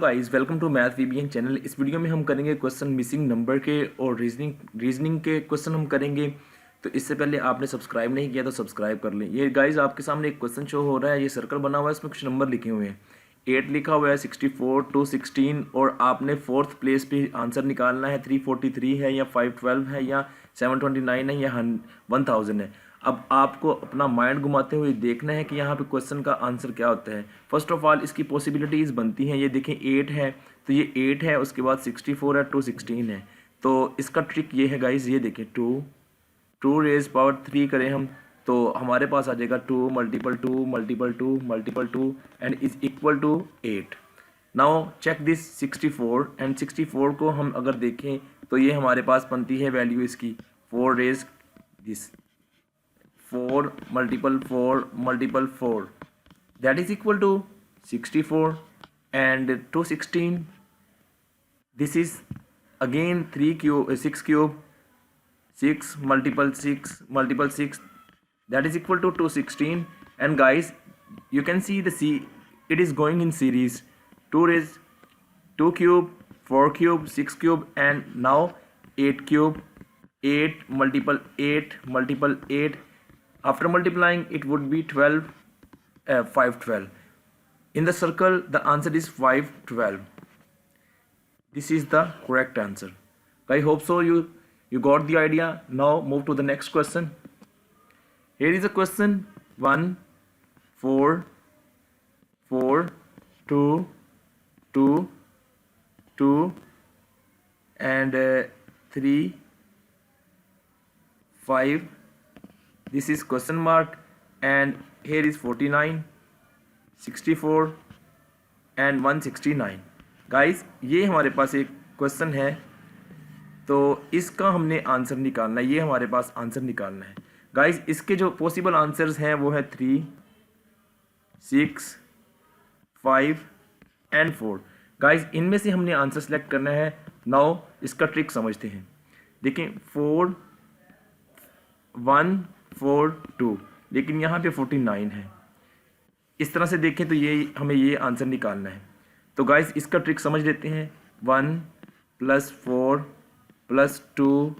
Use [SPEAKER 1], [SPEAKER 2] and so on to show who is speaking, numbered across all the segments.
[SPEAKER 1] Guys, welcome to math VBN channel. इस video में हम करेंगे क्वेश्चन मिसिंग नंबर के और रीजनिंग के क्वेश्चन हम करेंगे। तो इससे पहले आपने सब्सक्राइब नहीं किया तो सब्सक्राइब कर लें। ये गाइस आपके सामने एक क्वेश्चन शो हो रहा है, ये सर्कल बना हुआ है, इसमें कुछ नंबर लिखे हुए हैं। 8 लिखा हुआ है, 64 to 16 और आपने फोर्थ प्लेस पे आंसर निकालना है। 343 है या 512 है या 729 है या 1000 है। अब आपको अपना माइंड घुमाते हुए देखना है कि यहाँ पे क्वेश्चन का आंसर क्या होता है। फर्स्ट ऑफ ऑल इसकी पॉसिबिलिटीज़ बनती हैं। ये देखें 8 है तो ये 8 है, उसके बाद 64 है, 216 है। तो इसका ट्रिक ये है गाइज, ये देखें 2 रेज पावर 3 करें हम तो हमारे पास आ जाएगा 2 multiple 2 multiple 2 multiple 2 and is equal to 8। Now check this 64 and 64 को हम अगर देखें तो ये हमारे पास बनती है वैल्यू इसकी 4 raise this 4 multiple 4 multiple 4 that is equal to 64 and 216. This is again 3 cube 6 cube 6 multiple 6 multiple 6 that is equal to 216. And guys, you can see it is going in series. 2 is 2 cube 4 cube 6 cube and now 8 cube 8 multiple 8 multiple 8. After multiplying it would be 12 512. In the circle the answer is 512. This is the correct answer. I hope so you got the idea. Now move to the next question. Here is a question 1 4 4 2 2 2 and 3 5. This is question mark and here is 49 64 and 169. Guys ये हमारे पास एक question है तो इसका हमने answer निकालना है। ये हमारे पास आंसर निकालना है गाइस। इसके जो पॉसिबल आंसर्स हैं वो है 3 6 5 एंड 4। गाइस इनमें से हमने आंसर सेलेक्ट करना है। नाउ इसका ट्रिक समझते हैं। देखें 4 1 4 2 लेकिन यहाँ पे 49 है। इस तरह से देखें तो ये हमें ये आंसर निकालना है। तो गाइस इसका ट्रिक समझ लेते हैं। 1 + 4 + 2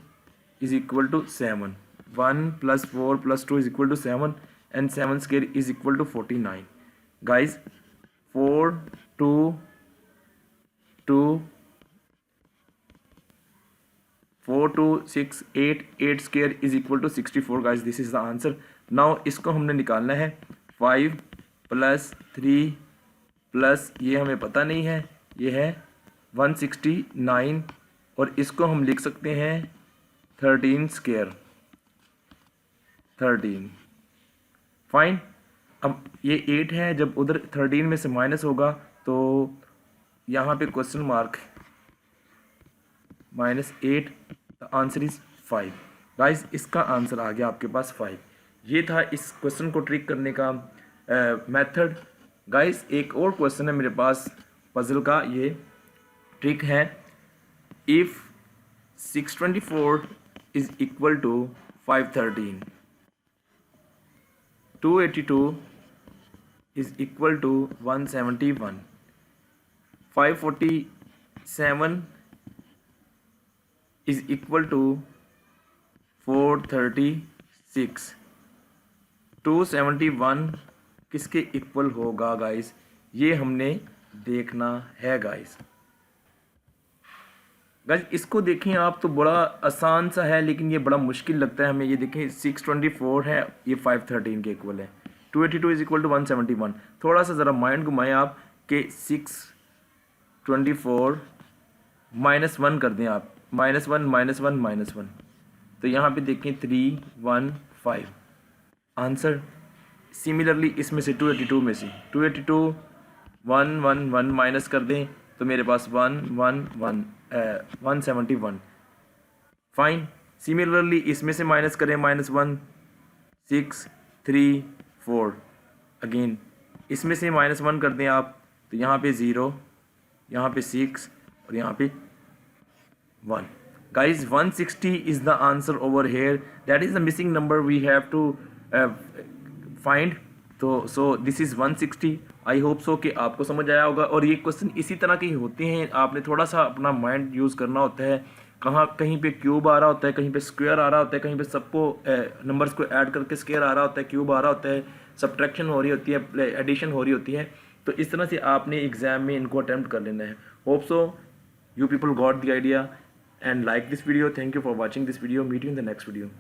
[SPEAKER 1] is equal to 7। 1 + 4 + 2 is equal to 7 and 7 square is equal to 49। Guys 4 2 2 4 2 6 8 8 square is equal to 64। Guys this is the answer. Now इसको हमने निकालना है। 5 + 3 प्लस ये हमें पता नहीं है, ये है 169 और इसको हम लिख सकते हैं 13 स्क्वायर 13। फाइन। अब ये 8 है, जब उधर 13 में से माइनस होगा तो यहाँ पे question mark -8। The answer is 5। Guys इसका आंसर आ गया आपके पास 5। ये था इस क्वेश्चन को ट्रिक करने का मेथड। गाइस एक और क्वेश्चन है मेरे पास पजल का। ये ट्रिक है। If 624 is equal to 513, 282 is equal to 171, 547 is equal to 436, 271 किसके इक्वल होगा गाइस, ये हमने देखना है गाइस। गाइस इसको देखें आप तो बड़ा आसान सा है लेकिन ये बड़ा मुश्किल लगता है हमें। ये देखें 624 है, ये 513 के इक्वल है। 282 इज इक्वल टू 171। थोड़ा सा ज़रा माइंड घुमाएं आप कि 624 -1 कर दें आप। -1 -1 -1 तो यहाँ पे देखें 315 आंसर। सिमिलरली इसमें से 282 में से 282 111 माइनस कर दें तो मेरे पास 171। फाइन। सिमिलरली इसमें से माइनस करें -1 6 3 4। अगेन इसमें से -1 कर दें आप तो यहाँ पे 0, यहाँ पे 6 और यहाँ पे 1। Guys 160 is the answer over here. That is the missing number we have to find. तो so this is 160। I hope so कि आपको समझ आया होगा। और ये क्वेश्चन इसी तरह के ही होते हैं, आपने थोड़ा सा अपना माइंड यूज़ करना होता है। कहीं पे क्यूब आ रहा होता है, कहीं पे स्क्वायर आ रहा होता है, कहीं पे सबको नंबर्स को ऐड करके स्क्वायर आ रहा होता है, क्यूब आ रहा होता है, सब्ट्रैक्शन हो रही होती है, एडिशन हो रही होती है। तो इस तरह से आपने एग्जाम में इनको अटैम्प्ट कर लेना है। Hope so you people got the idea and like this video. Thank you for watching this video. Meet you in the next video.